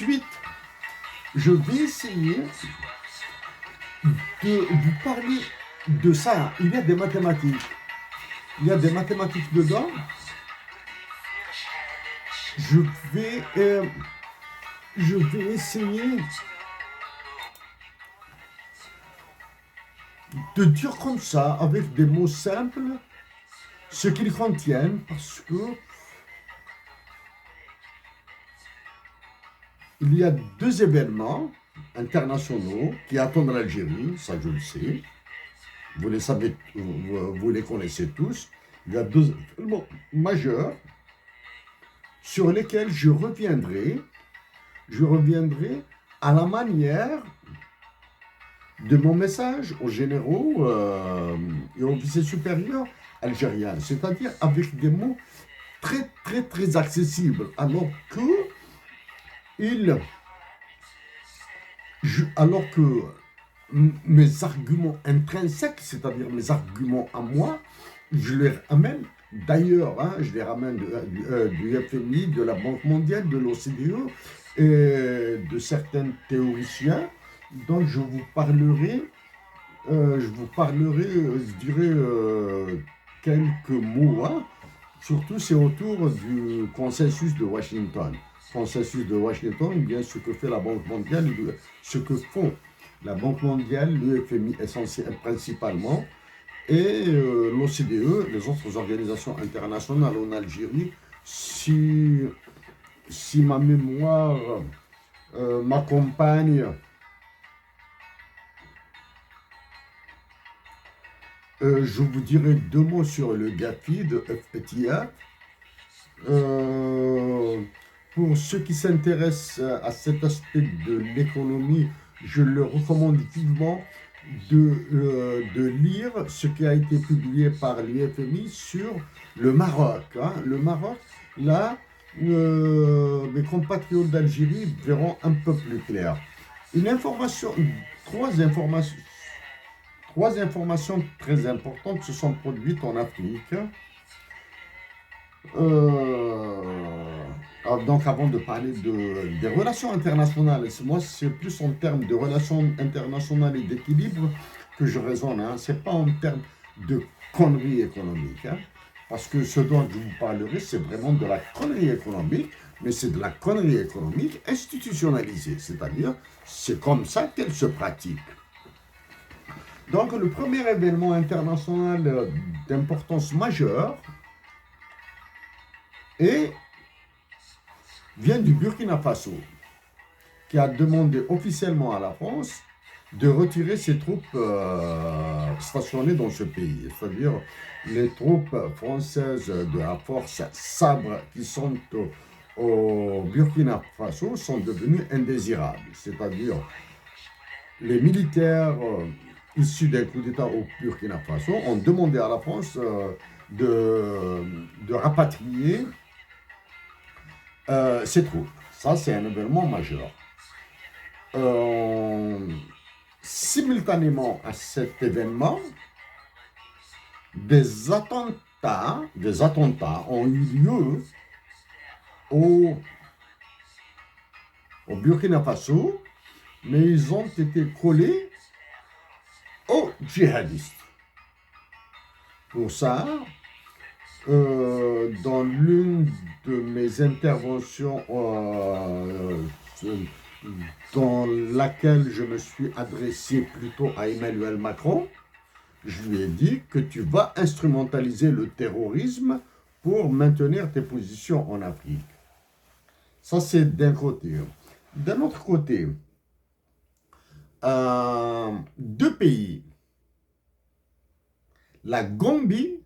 Ensuite, je vais essayer de vous parler de ça. Il y a des mathématiques. Il y a des mathématiques dedans. Je vais, je vais essayer de dire comme ça, avec des mots simples, ce qu'ils contiennent, parce que il y a deux événements internationaux qui attendent l'Algérie, ça je le sais. Vous les savez, vous les connaissez tous. Il y a deux événements majeurs sur lesquels je reviendrai à la manière de mon message aux généraux et aux officiers supérieurs algériens, c'est-à-dire avec des mots très très très accessibles, alors que mes arguments intrinsèques, c'est-à-dire mes arguments à moi, je les ramène d'ailleurs, je les ramène du FMI, de la Banque mondiale, de l'OCDE et de certains théoriciens. Donc je vous parlerai, je dirais, quelques mots. Surtout, c'est autour du consensus de Washington. Consensus de Washington, eh bien ce que fait la Banque mondiale, ce que font la Banque mondiale, le FMI principalement, et l'OCDE, les autres organisations internationales en Algérie, si ma mémoire m'accompagne, je vous dirai deux mots sur le GAFI de FPTF. Pour ceux qui s'intéressent à cet aspect de l'économie, je leur recommande vivement de lire ce qui a été publié par l'UFMI sur le Maroc. Le Maroc, là, mes compatriotes d'Algérie verront un peu plus clair. Trois informations très importantes se sont produites en Afrique. Donc, avant de parler des relations internationales, moi, c'est plus en termes de relations internationales et d'équilibre que je raisonne. Ce n'est pas en termes de conneries économiques. Parce que ce dont je vous parlerai, c'est vraiment de la connerie économique, mais c'est de la connerie économique institutionnalisée. C'est-à-dire, c'est comme ça qu'elle se pratique. Donc, le premier événement international d'importance majeure vient du Burkina Faso, qui a demandé officiellement à la France de retirer ses troupes stationnées dans ce pays. C'est-à-dire les troupes françaises de la force Sabre qui sont au Burkina Faso sont devenues indésirables. C'est-à-dire les militaires issus d'un coup d'État au Burkina Faso ont demandé à la France de rapatrier ces troupes. Ça, c'est un événement majeur. Simultanément à cet événement, des attentats ont eu lieu au Burkina Faso, mais ils ont été collés aux djihadistes. Pour ça, dans l'une de mes interventions dans laquelle je me suis adressé plutôt à Emmanuel Macron, je lui ai dit que tu vas instrumentaliser le terrorisme pour maintenir tes positions en Afrique. Ça, c'est d'un côté. D'un autre côté, deux pays, la Gambie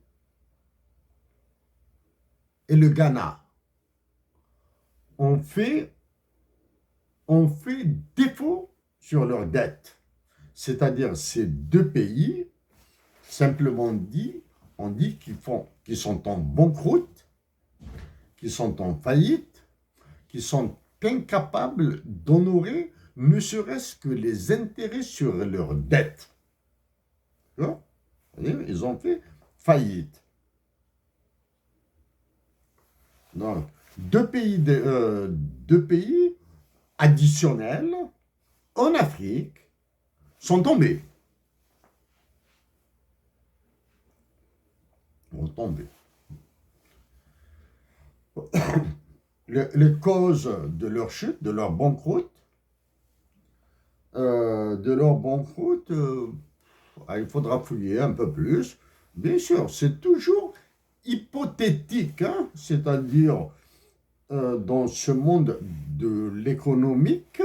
et le Ghana, ont fait défaut sur leurs dettes. C'est-à-dire ces deux pays, simplement dit, on dit qu'ils sont en banqueroute, qu'ils sont en faillite, qu'ils sont incapables d'honorer ne serait-ce que les intérêts sur leurs dettes. Ils ont fait faillite. Donc, deux pays additionnels en Afrique sont tombés. Ont tombé. Les causes de leur chute, de leur banqueroute, il faudra fouiller un peu plus. Bien sûr, c'est toujours hypothétique, hein? C'est-à-dire, dans ce monde de l'économique,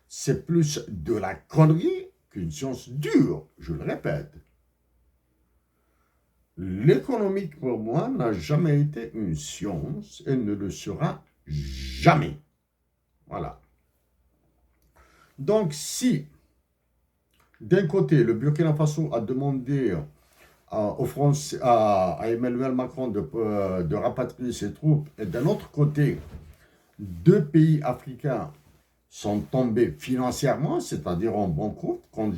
c'est plus de la connerie qu'une science dure, je le répète. L'économique, pour moi, n'a jamais été une science et ne le sera jamais. Voilà. Donc, si, d'un côté, le Burkina Faso a demandé à Emmanuel Macron de rapatrier ses troupes, et d'un autre côté, deux pays africains sont tombés financièrement, c'est-à-dire en banqueroute. Quand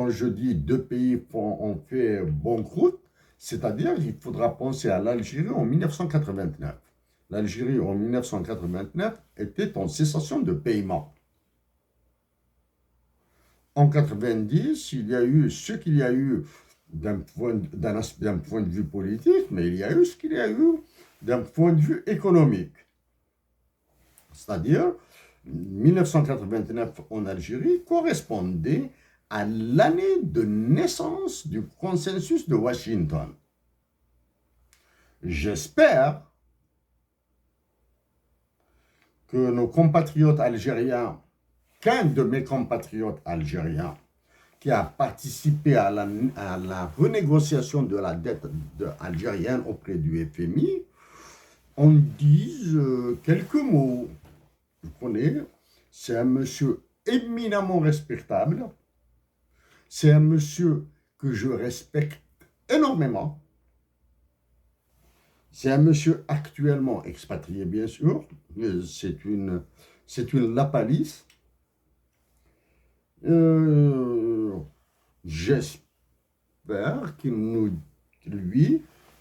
je dis deux pays ont fait banqueroute, c'est-à-dire qu'il faudra penser à l'Algérie en 1989. L'Algérie en 1989 était en cessation de paiement. En 90, il y a eu ce qu'il y a eu d'un point de vue politique, mais il y a eu ce qu'il y a eu d'un point de vue économique. C'est-à-dire, 1989 en Algérie correspondait à l'année de naissance du consensus de Washington. J'espère que nos compatriotes algériens, qu'un de mes compatriotes algériens qui a participé à la renégociation de la dette algérienne auprès du FMI, en dise quelques mots. Vous connaissez, c'est un monsieur éminemment respectable, c'est un monsieur que je respecte énormément, c'est un monsieur actuellement expatrié, bien sûr, c'est une lapalisse. J'espère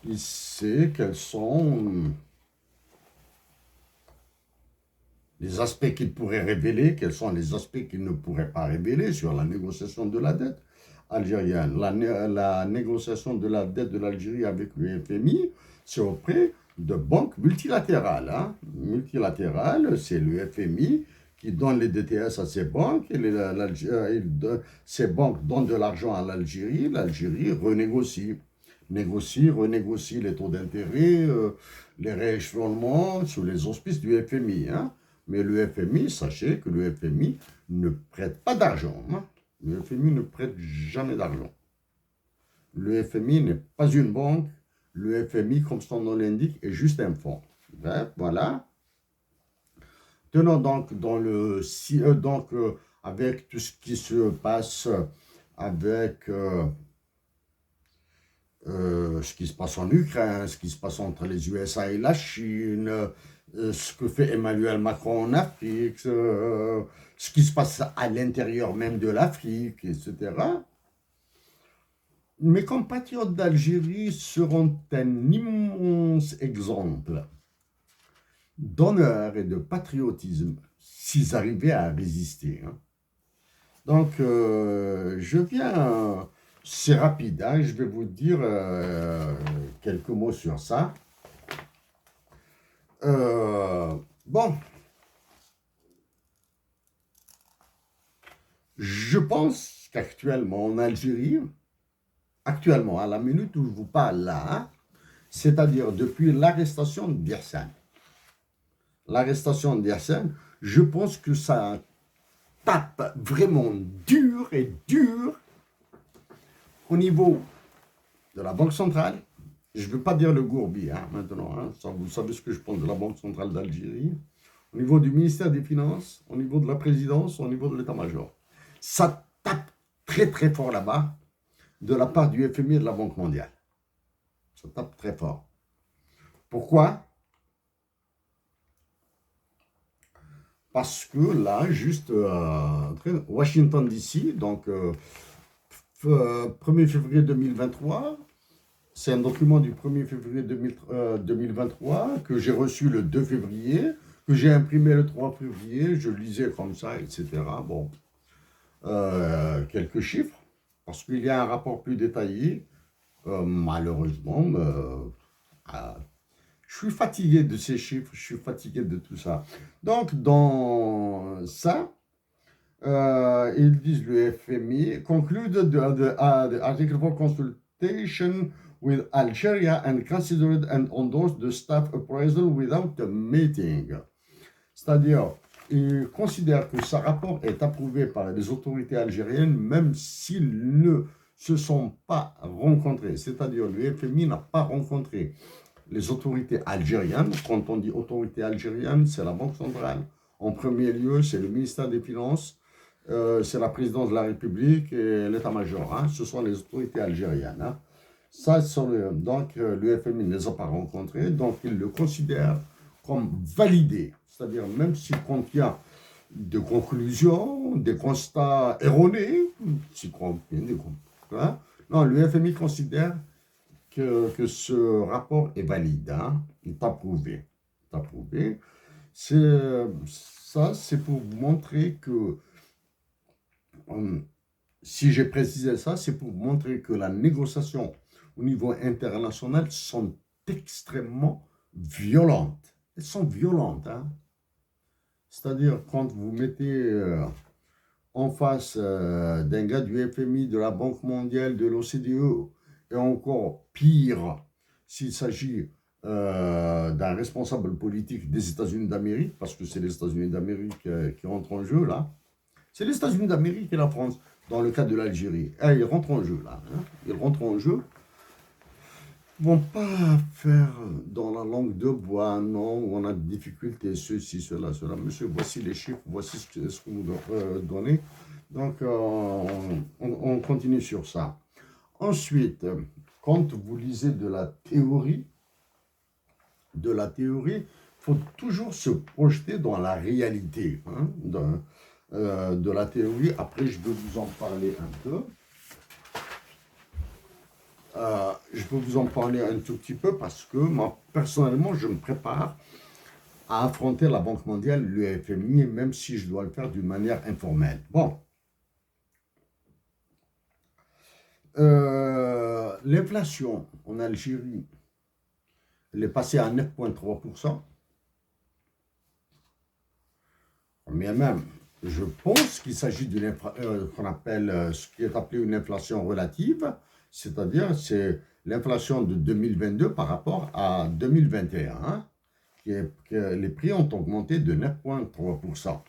il sait quels sont les aspects qu'il pourrait révéler, quels sont les aspects qu'il ne pourrait pas révéler sur la négociation de la dette algérienne. La négociation de la dette de l'Algérie avec le FMI, c'est auprès de banques multilatérales. Hein. Multilatérales, c'est le FMI qui donne les DTS à ces banques, et ces banques donnent de l'argent à l'Algérie renégocie les taux d'intérêt, les rééchelonnements sous les auspices du FMI. Hein. Mais le FMI, sachez que le FMI ne prête pas d'argent. Hein. Le FMI ne prête jamais d'argent. Le FMI n'est pas une banque. Le FMI, comme son nom l'indique, est juste un fonds. Bref, voilà. Tenons donc avec tout ce qui se passe avec ce qui se passe en Ukraine, ce qui se passe entre les USA et la Chine, ce que fait Emmanuel Macron en Afrique, ce qui se passe à l'intérieur même de l'Afrique, etc. Mes compatriotes d'Algérie seront un immense exemple d'honneur et de patriotisme s'ils arrivaient à résister. Hein. Donc, je viens, c'est rapide, hein, je vais vous dire quelques mots sur ça. Bon, je pense qu'actuellement en Algérie, actuellement, à la minute où je vous parle là, c'est-à-dire depuis l'arrestation d'Hissène, je pense que ça tape vraiment dur au niveau de la Banque centrale. Je ne veux pas dire le gourbi, hein, maintenant, hein, ça, vous savez ce que je pense de la Banque centrale d'Algérie, au niveau du ministère des Finances, au niveau de la présidence, au niveau de l'état-major. Ça tape très très fort là-bas, de la part du FMI et de la Banque mondiale. Ça tape très fort. Pourquoi ? Parce que là, juste Washington DC, donc 1er février 2023, c'est un document du 1er février 2023 que j'ai reçu le 2 février, que j'ai imprimé le 3 février, je lisais comme ça, etc. Bon, quelques chiffres, parce qu'il y a un rapport plus détaillé. Malheureusement, je suis fatigué de ces chiffres, je suis fatigué de tout ça. Donc, dans ça, ils disent le FMI conclude the article for consultation with Algeria and considered and endorsed the staff appraisal without a meeting. C'est-à-dire, il considère que ce rapport est approuvé par les autorités algériennes, même s'ils ne se sont pas rencontrés. C'est-à-dire, le FMI n'a pas rencontré les autorités algériennes. Quand on dit autorité algérienne, c'est la Banque centrale. En premier lieu, c'est le ministère des Finances, c'est la présidence de la République et l'état-major. Hein. Ce sont les autorités algériennes. Hein. Ça, donc, le FMI ne les a pas rencontrés, donc il le considère comme validé. C'est-à-dire, même s'il contient des conclusions, des constats erronés, hein, non, le FMI considère que ce rapport est valide, hein, il est approuvé. Ça, c'est pour vous montrer que, si j'ai précisé ça, c'est pour vous montrer que la négociation au niveau international sont extrêmement violentes. Elles sont violentes, hein. C'est-à-dire, quand vous mettez en face d'un gars du FMI, de la Banque mondiale, de l'OCDE, et encore pire, s'il s'agit d'un responsable politique des États-Unis d'Amérique, parce que c'est les États-Unis d'Amérique qui rentrent en jeu, là. C'est les États-Unis d'Amérique et la France, dans le cas de l'Algérie. Ils rentrent en jeu, là. Hein. Ils rentrent en jeu. Ils ne vont pas faire dans la langue de bois, non, où on a des difficultés, ceci, cela, cela. Monsieur, voici les chiffres, voici ce que vous donnez. Donc, on continue sur ça. Ensuite, quand vous lisez de la théorie, il faut toujours se projeter dans la réalité, hein, de la théorie. Après, je vais vous en parler un peu. Je peux vous en parler un tout petit peu parce que moi, personnellement, je me prépare à affronter la Banque mondiale, le FMI, même si je dois le faire d'une manière informelle. Bon. L'inflation en Algérie, elle est passée à 9,3%. Mais même, je pense qu'il s'agit d'une qu'on appelle ce qui est appelé une inflation relative, c'est-à-dire c'est l'inflation de 2022 par rapport à 2021, hein, que les prix ont augmenté de 9,3%.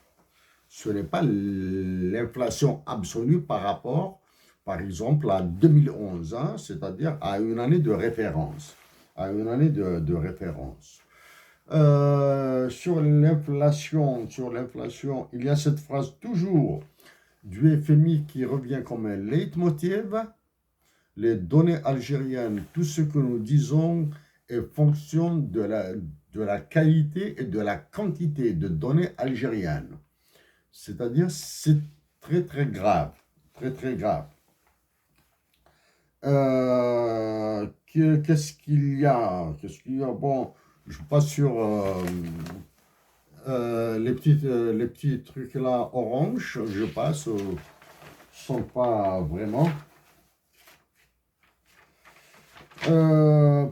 Ce n'est pas l'inflation absolue par rapport, par exemple, à 2011, hein, c'est-à-dire à une année de référence. Sur l'inflation, il y a cette phrase toujours du FMI qui revient comme un leitmotiv. Les données algériennes, tout ce que nous disons est fonction de la qualité et de la quantité de données algériennes. C'est-à-dire, c'est très, très grave. Très, très grave. Qu'est-ce qu'il y a? Bon, je passe sur les petits trucs là orange, je passe, sont pas vraiment.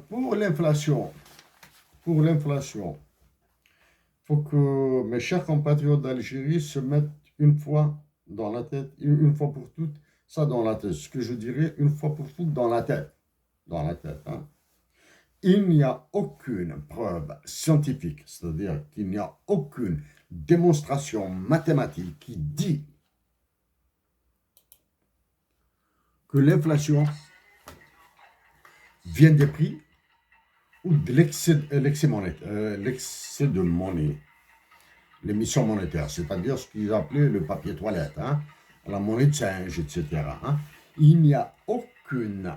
Pour l'inflation, il faut que mes chers compatriotes d'Algérie se mettent une fois dans la tête, une fois pour toutes, ça dans la tête. Ce que je dirais une fois pour toutes dans la tête. Hein. Il n'y a aucune preuve scientifique, c'est-à-dire qu'il n'y a aucune démonstration mathématique qui dit que l'inflation vient des prix ou de l'excès de monnaie, l'émission monétaire, c'est-à-dire ce qu'ils appelaient le papier toilette, hein, la monnaie de singe, etc. Hein. Il n'y a aucune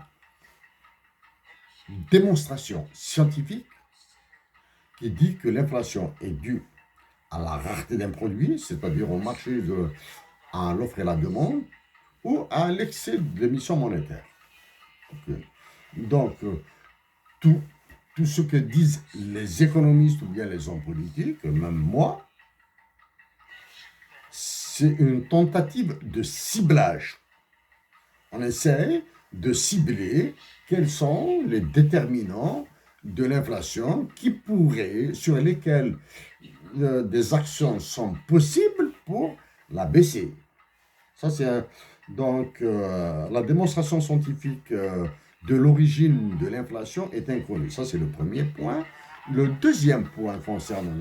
démonstration scientifique qui dit que l'inflation est due à la rareté d'un produit, c'est-à-dire au marché à l'offre et la demande, ou à l'excès de l'émission monétaire. Okay. Donc, tout tout ce que disent les économistes ou bien les hommes politiques, même moi, c'est une tentative de ciblage. On essaie de cibler quels sont les déterminants de l'inflation sur lesquels des actions sont possibles pour la baisser. Ça, donc, la démonstration scientifique de l'origine de l'inflation est inconnue. Ça, c'est le premier point. Le deuxième point concernant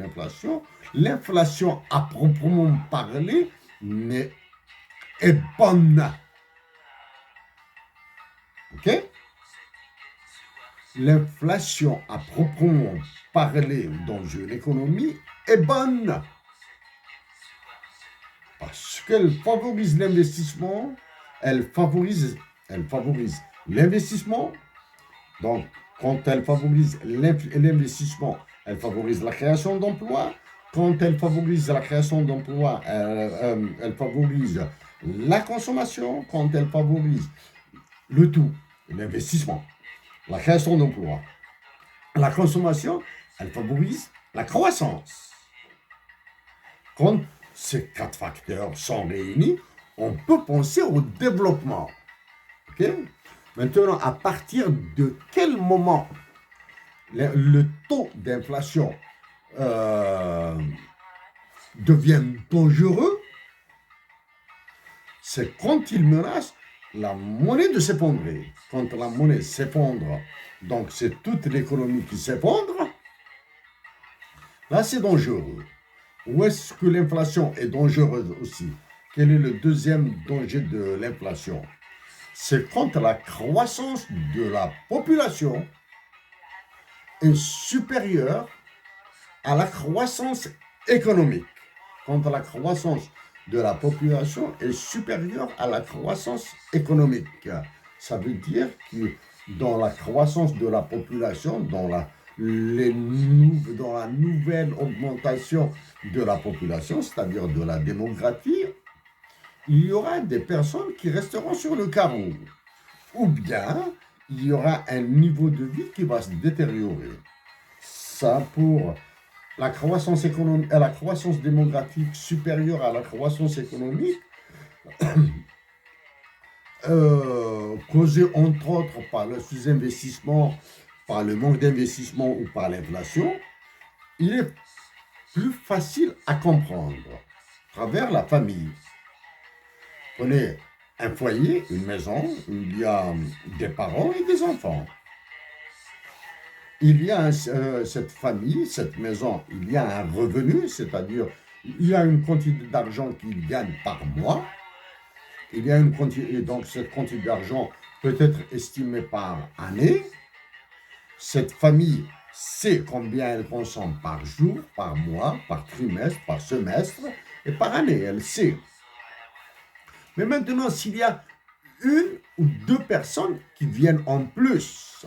l'inflation à proprement parler est bonne. OK? L'inflation à proprement parler dans une économie est bonne. Parce qu'elle favorise l'investissement, elle favorise l'investissement. Donc, quand elle favorise l'investissement, elle favorise la création d'emplois. Quand elle favorise la création d'emplois, elle favorise la consommation. Quand elle favorise le tout, l'investissement, la création d'emplois, la consommation, elle favorise la croissance. Quand ces 4 facteurs sont réunis, on peut penser au développement. Okay? Maintenant, à partir de quel moment le taux d'inflation devient dangereux, c'est quand il menace la monnaie de s'effondrer. Quand la monnaie s'effondre, donc c'est toute l'économie qui s'effondre, là c'est dangereux. Où est-ce que l'inflation est dangereuse aussi? Quel est le deuxième danger de l'inflation? C'est quand la croissance de la population est supérieure à la croissance économique. Quand la croissance de la population est supérieure à la croissance économique. Ça veut dire que dans la croissance de la population, dans la nouvelle augmentation de la population, c'est-à-dire de la démographie, il y aura des personnes qui resteront sur le carreau. Ou bien, il y aura un niveau de vie qui va se détériorer. Ça, pour la croissance démographique supérieure à la croissance économique, causée entre autres par le sous-investissement, par le manque d'investissement ou par l'inflation, il est plus facile à comprendre à travers la famille. Prenez un foyer, une maison, où il y a des parents et des enfants. Il y a cette famille, cette maison, il y a un revenu, c'est-à-dire il y a une quantité d'argent qu'il gagne par mois. Il y a une quantité, et donc cette quantité d'argent peut être estimée par année. Cette famille sait combien elle consomme par jour, par mois, par trimestre, par semestre et par année. Elle sait. Mais maintenant, s'il y a une ou deux personnes qui viennent en plus,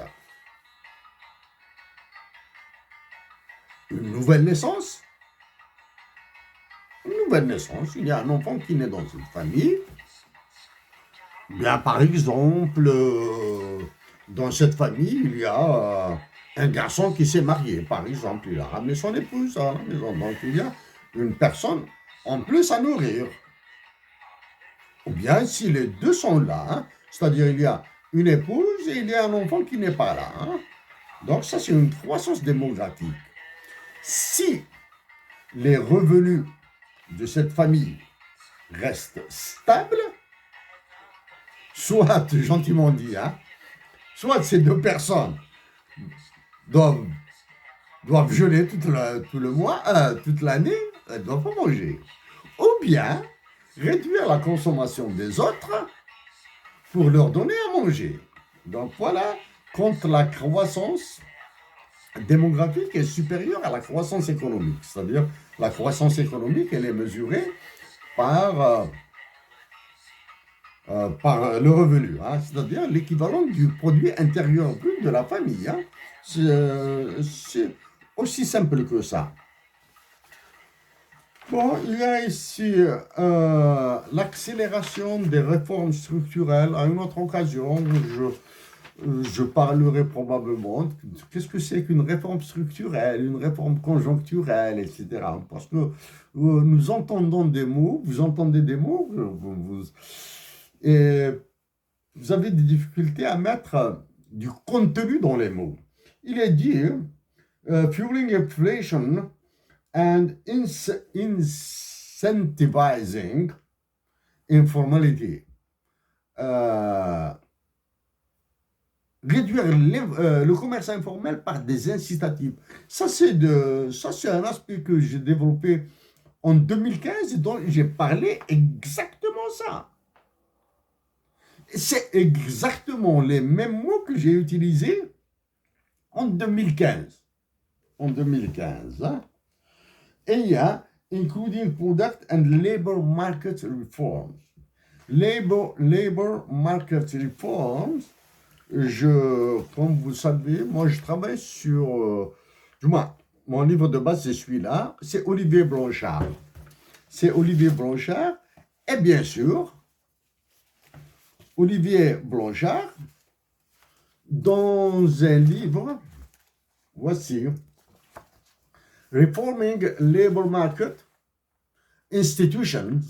une nouvelle naissance, il y a un enfant qui naît dans une famille, bien par exemple, dans cette famille, il y a un garçon qui s'est marié, par exemple, il a ramené son épouse à la maison, donc il y a une personne en plus à nourrir. Ou bien si les deux sont là, hein, c'est-à-dire il y a une épouse et il y a un enfant qui n'est pas là. Hein. Donc ça c'est une croissance démographique. Si les revenus de cette famille restent stables, soit, gentiment dit, hein, soit ces deux personnes doivent jeûner tout le mois, toute l'année, elles ne doivent pas manger. Ou bien réduire la consommation des autres pour leur donner à manger. Donc voilà, quand la croissance démographique est supérieure à la croissance économique. C'est-à-dire, la croissance économique, elle est mesurée par le revenu, hein, c'est-à-dire l'équivalent du produit intérieur brut de la famille. Hein. C'est aussi simple que ça. Bon, il y a ici l'accélération des réformes structurelles. À une autre occasion, Je parlerai probablement qu'est-ce que c'est qu'une réforme structurelle, une réforme conjoncturelle, etc. Parce que nous entendons des mots, vous entendez des mots, et vous avez des difficultés à mettre du contenu dans les mots. Il est dit, fueling inflation and incentivizing informality. Réduire le commerce informel par des incitatifs. Ça, c'est un aspect que j'ai développé en 2015 et dont j'ai parlé exactement ça. C'est exactement les mêmes mots que j'ai utilisés en 2015. En 2015. Hein? Et il y a including product and labor market reforms. Labor market reforms, comme vous savez, moi je travaille sur, du moins, mon livre de base c'est celui-là, c'est Olivier Blanchard. C'est Olivier Blanchard, et bien sûr, Olivier Blanchard, dans un livre, voici, Reforming Labor Market Institutions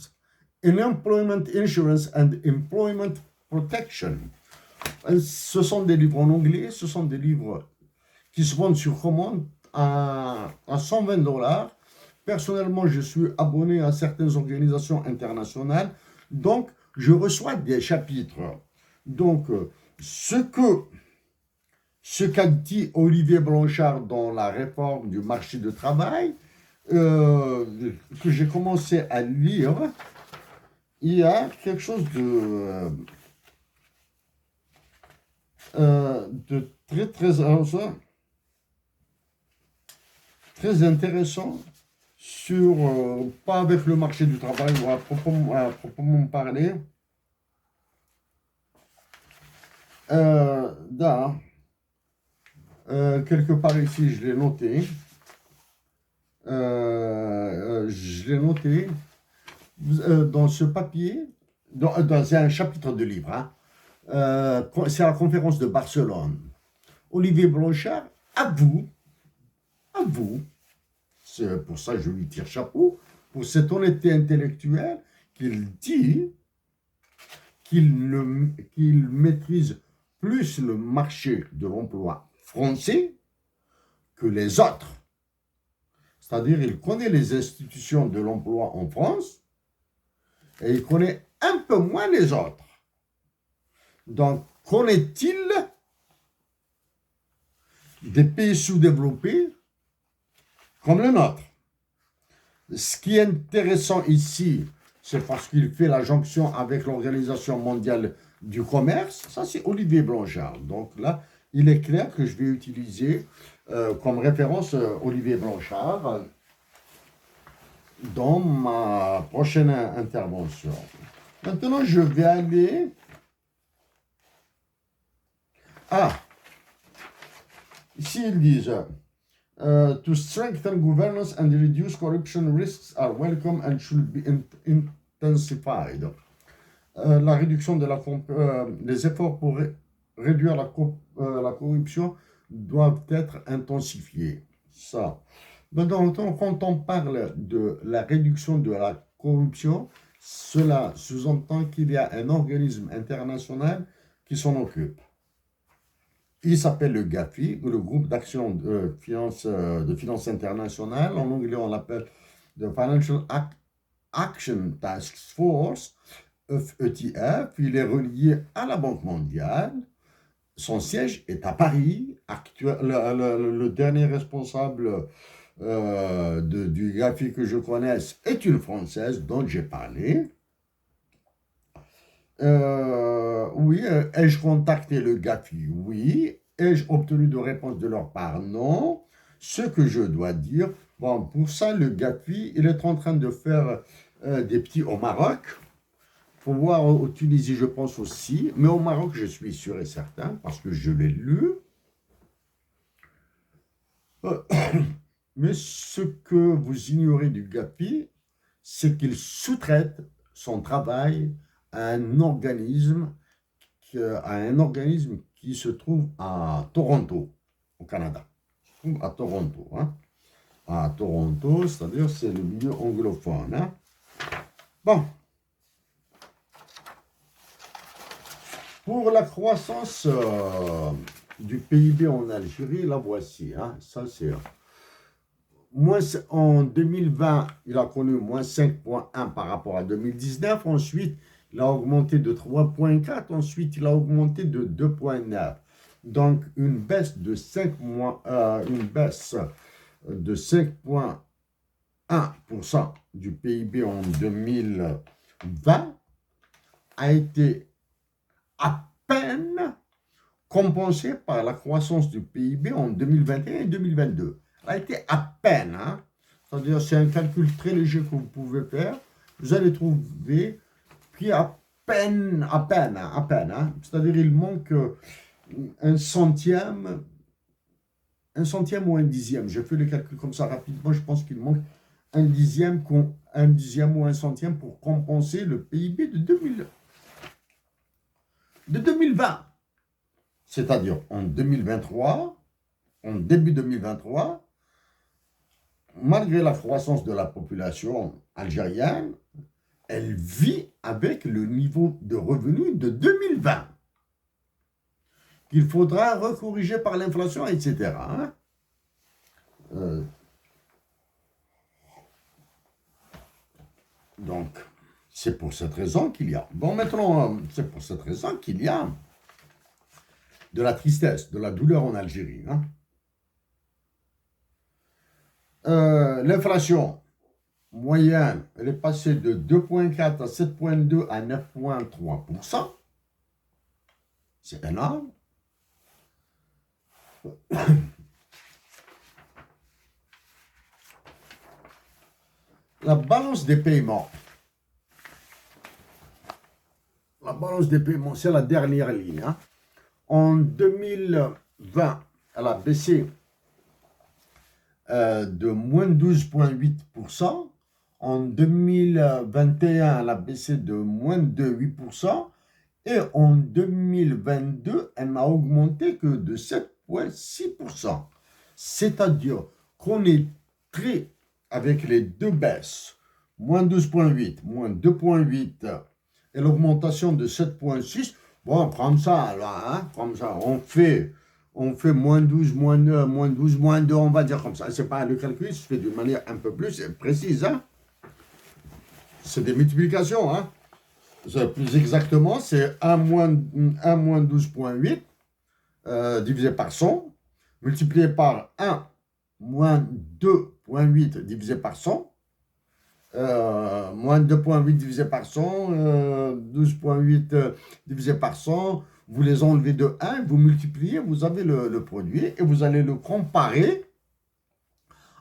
in Employment Insurance and Employment Protection. Ce sont des livres en anglais, ce sont des livres qui se vendent sur commande à $120. Personnellement, je suis abonné à certaines organisations internationales, donc je reçois des chapitres. Donc, ce qu'a dit Olivier Blanchard dans la réforme du marché du travail, que j'ai commencé à lire, il y a quelque chose de très, très intéressant sur, pas avec le marché du travail, ou à proprement parler. Quelque part ici, je l'ai noté. Dans ce papier, dans un chapitre de livre. Hein. C'est à la conférence de Barcelone. Olivier Blanchard avoue, c'est pour ça que je lui tire chapeau, pour cette honnêteté intellectuelle, qu'il dit qu'il maîtrise plus le marché de l'emploi français que les autres. C'est-à-dire, il connaît les institutions de l'emploi en France et il connaît un peu moins les autres. Donc, connaît-il des pays sous-développés comme le nôtre? Ce qui est intéressant ici, c'est parce qu'il fait la jonction avec l'Organisation mondiale du commerce. Ça, c'est Olivier Blanchard. Donc là, il est clair que je vais utiliser comme référence Olivier Blanchard dans ma prochaine intervention. Maintenant, je vais aller... Ici, ils disent to strengthen governance and reduce corruption risks are welcome and should be intensified. La réduction de les efforts pour réduire la corruption doivent être intensifiés. Ça. Maintenant, quand on parle de la réduction de la corruption, cela sous-entend qu'il y a un organisme international qui s'en occupe. Il s'appelle le GAFI, le groupe d'action de finance internationale. En anglais, on l'appelle the Financial Action Task Force, ETF. Il est relié à la Banque mondiale. Son siège est à Paris. Le dernier responsable du GAFI que je connaisse est une Française dont j'ai parlé. Oui, ai-je contacté le GAFI? Oui. Ai-je obtenu de réponse de leur part? Non. Ce que je dois dire, bon, pour ça, le GAFI, il est en train de faire des petits au Maroc. Il faut voir au Tunisie, je pense aussi. Mais au Maroc, je suis sûr et certain, parce que je l'ai lu. Mais ce que vous ignorez du GAFI, c'est qu'il sous-traite son travail à un organisme à un organisme qui se trouve à Toronto, au Canada. Il se trouve à Toronto. Hein. À Toronto, c'est-à-dire c'est le milieu anglophone. Hein. Bon. Pour la croissance du PIB en Algérie, la voici. Hein. Ça, c'est... En 2020, il a connu moins 5,1 par rapport à 2019. Ensuite, il a augmenté de 3,4. Ensuite, il a augmenté de 2,9. Donc, une baisse de 5,1% du PIB en 2020 a été à peine compensée par la croissance du PIB en 2021 et 2022. Elle a été à peine. Hein? C'est-à-dire, c'est un calcul très léger que vous pouvez faire. Vous allez trouver, puis à peine. Hein? C'est-à-dire, il manque un centième ou un dixième. Je fais le calcul comme ça rapidement. Je pense qu'il manque un dixième ou un centième pour compenser le PIB de 2020. C'est-à-dire, en début 2023, malgré la croissance de la population algérienne, elle vit avec le niveau de revenu de 2020, qu'il faudra recorriger par l'inflation, etc. Hein? Donc, c'est pour cette raison qu'il y a. Bon, maintenant, c'est pour cette raison qu'il y a de la tristesse, de la douleur en Algérie. Hein? L'inflation moyenne, elle est passée de 2,4 à 7,2 à 9,3%. C'est énorme. La balance des paiements. La balance des paiements, c'est la dernière ligne. Hein. En 2020, elle a baissé de moins 12,8%. En 2021, elle a baissé de moins 8%. Et en 2022, elle n'a augmenté que de 7,6%. C'est-à-dire qu'on est très, avec les deux baisses, moins 12,8, moins 2,8 et l'augmentation de 7,6, bon, comme ça, là, hein, comme ça, on fait moins 12, moins 9, moins 12, moins 2, on va dire comme ça. C'est pas le calcul, se fait d'une manière un peu plus précise. Hein. C'est des multiplications. Hein. Plus exactement, c'est 1 moins 12,8 divisé par 100, multiplié par 1 moins 2,8 divisé par 100, moins 2,8 divisé par 100, 12,8 divisé par 100, vous les enlevez de 1, vous multipliez, vous avez le produit et vous allez le comparer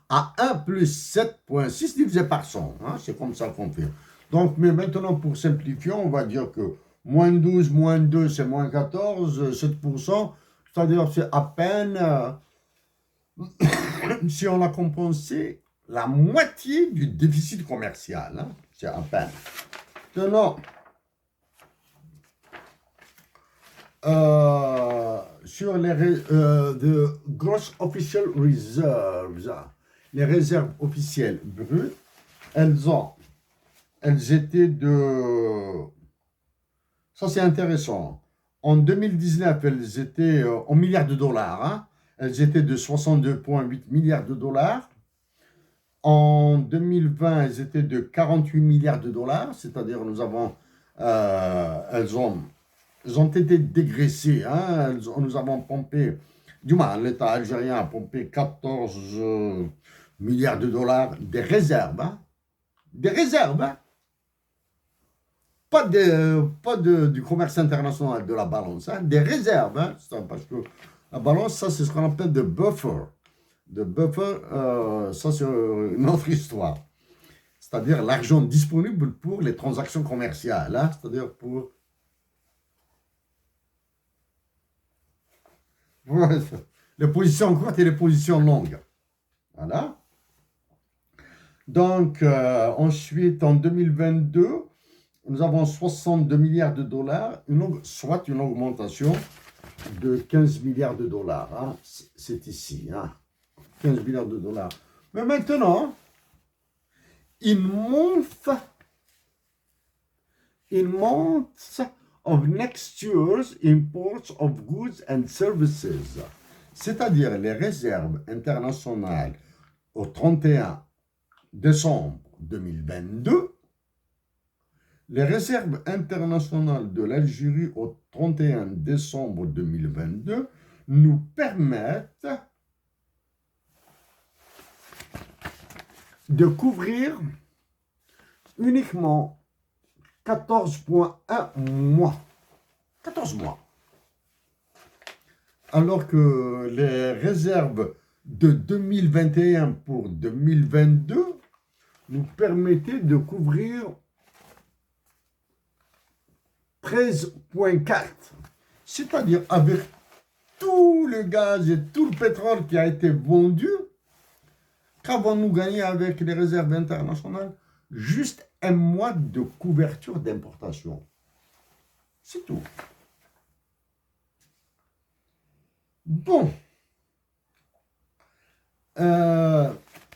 à 1 plus 7,6 divisé par 100. Hein, c'est comme ça qu'on fait. Donc, mais maintenant, pour simplifier, on va dire que moins 12, moins 2, c'est moins 14, 7%, c'est-à-dire c'est à peine, si on a compensé la moitié du déficit commercial, hein, c'est à peine. Maintenant, sur les gross official reserves, les réserves officielles brutes, elles étaient de... Ça, c'est intéressant. En 2019, elles étaient en milliards de dollars. Hein. Elles étaient de 62,8 milliards de dollars. En 2020, elles étaient de 48 milliards de dollars. C'est-à-dire, elles ont été dégraissées. Hein. Nous avons pompé, du moins, l'État algérien a pompé 14 milliards de dollars des réserves. Hein. Des réserves, hein. Pas du commerce international de la balance, hein, des réserves, hein, parce que la balance, ça c'est ce qu'on appelle de buffer. De buffer, ça c'est une autre histoire. C'est-à-dire l'argent disponible pour les transactions commerciales, hein, c'est-à-dire pour les positions courtes et les positions longues. Voilà. Donc, ensuite, en 2022, nous avons 62 milliards de dollars, soit une augmentation de 15 milliards de dollars. Hein. C'est ici, hein. 15 milliards de dollars. Mais maintenant, in months of next year's imports of goods and services, c'est-à-dire les réserves internationales au 31 décembre 2022, les réserves internationales de l'Algérie au 31 décembre 2022 nous permettent de couvrir uniquement 14,1 mois. 14 mois. Alors que les réserves de 2021 pour 2022 nous permettaient de couvrir 13,4. C'est-à-dire avec tout le gaz et tout le pétrole qui a été vendu, qu'avons-nous gagné avec les réserves internationales? Juste un mois de couverture d'importation. C'est tout. Bon.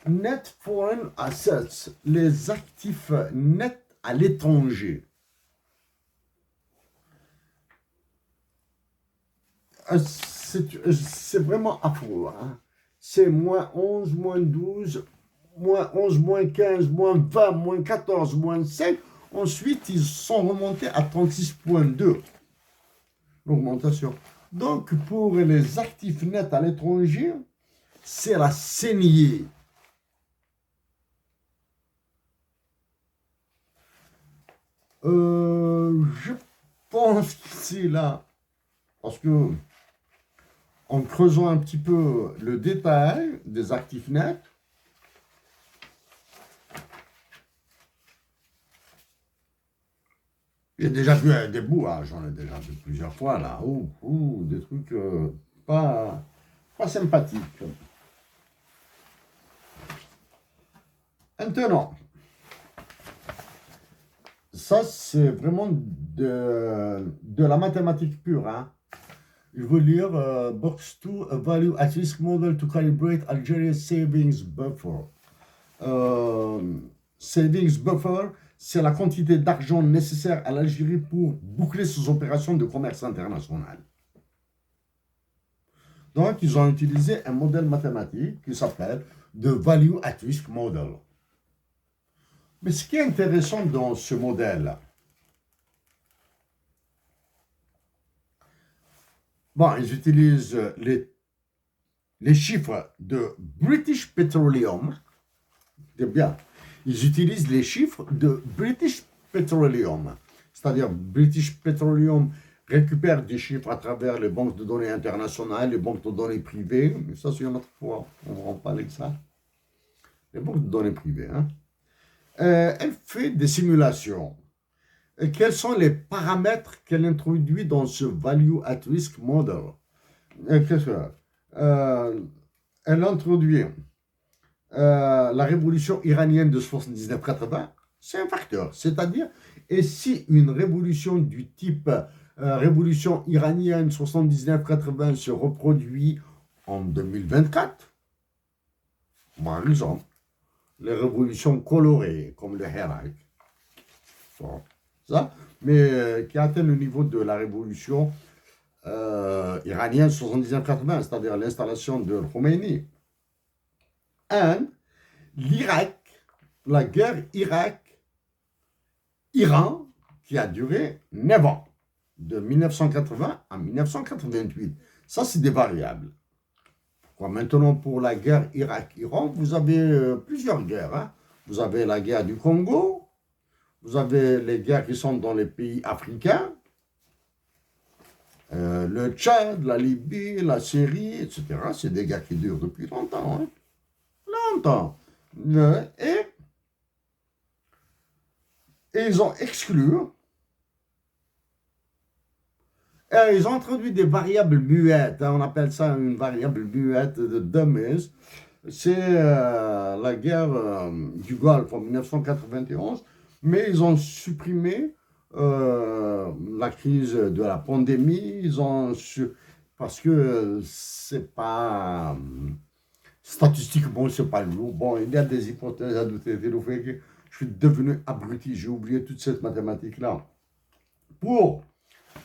Net foreign assets, les actifs nets à l'étranger. C'est vraiment affreux. Hein? C'est moins 11, moins 12, moins 11, moins 15, moins 20, moins 14, moins 5. Ensuite, ils sont remontés à 36,2. L'augmentation. Donc, pour les actifs nets à l'étranger, c'est la saignée. Je pense que c'est là, parce que en creusant un petit peu le détail des actifs nets, j'ai déjà vu des bouts, hein, j'en ai déjà vu plusieurs fois là, des trucs pas sympathiques. Maintenant, ça c'est vraiment de la mathématique pure. Hein. Je veux lire Box 2, a value at risk model to calibrate Algeria's savings buffer. Savings buffer, c'est la quantité d'argent nécessaire à l'Algérie pour boucler ses opérations de commerce international. Donc, ils ont utilisé un modèle mathématique qui s'appelle The Value at Risk Model. Mais ce qui est intéressant dans ce modèle, bon, ils utilisent les chiffres de British Petroleum, c'est bien. Ils utilisent les chiffres de British Petroleum. C'est-à-dire, British Petroleum récupère des chiffres à travers les banques de données internationales, les banques de données privées. Mais ça, c'est une autre fois. On va en parler de ça. Les banques de données privées. Hein. Elle fait des simulations. Et quels sont les paramètres qu'elle introduit dans ce Value at Risk Model? Elle introduit la révolution iranienne de 79-80, c'est un facteur. C'est-à-dire, et si une révolution du type révolution iranienne 79-80 se reproduit en 2024, par exemple, les révolutions colorées, comme le Hirak, ça, mais qui atteint le niveau de la révolution iranienne 79-80, c'est-à-dire l'installation de Khomeini. L'Irak, la guerre Irak-Iran, qui a duré 9 ans, de 1980 à 1988. Ça, c'est des variables. Maintenant, pour la guerre Irak-Iran, vous avez plusieurs guerres. Hein. Vous avez la guerre du Congo, vous avez les guerres qui sont dans les pays africains, le Tchad, la Libye, la Syrie, etc. C'est des guerres qui durent depuis longtemps. Hein. Longtemps. Et ils ont exclu, et ils ont introduit des variables muettes. Hein, on appelle ça une variable muette de dummies. C'est la guerre du Golfe en 1991, mais ils ont supprimé la crise de la pandémie, parce que c'est pas statistiquement, c'est pas lourd. Bon, il y a des hypothèses à douter le fait que je suis devenu abruti, j'ai oublié toute cette mathématique-là. Pour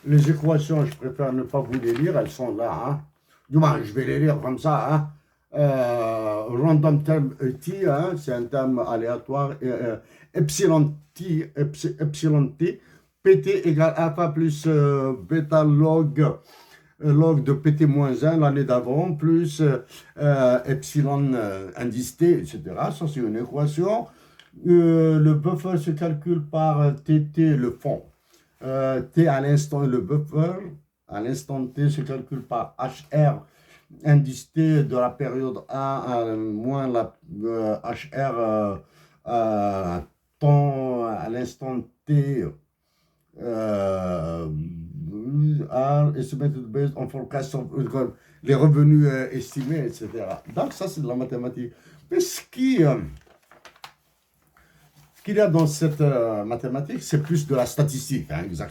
les équations, je préfère ne pas vous les lire, elles sont là. Hein. Du moins, je vais les lire comme ça. Hein. Random term t, hein, c'est un terme aléatoire. Epsilon t, pt égale alpha plus bêta log de pt moins 1 l'année d'avant, plus epsilon indice t, etc. Ça, c'est une équation. Le buffer se calcule par tt, le fond. T à l'instant, le buffer, à l'instant T se calcule par HR, indice T de la période A moins la HR temps à l'instant T are estimated based on forecast of les revenus estimés, etc. Donc ça c'est de la mathématique. Mais ce qu'il y a dans cette mathématique, c'est plus de la statistique, hein, exactement.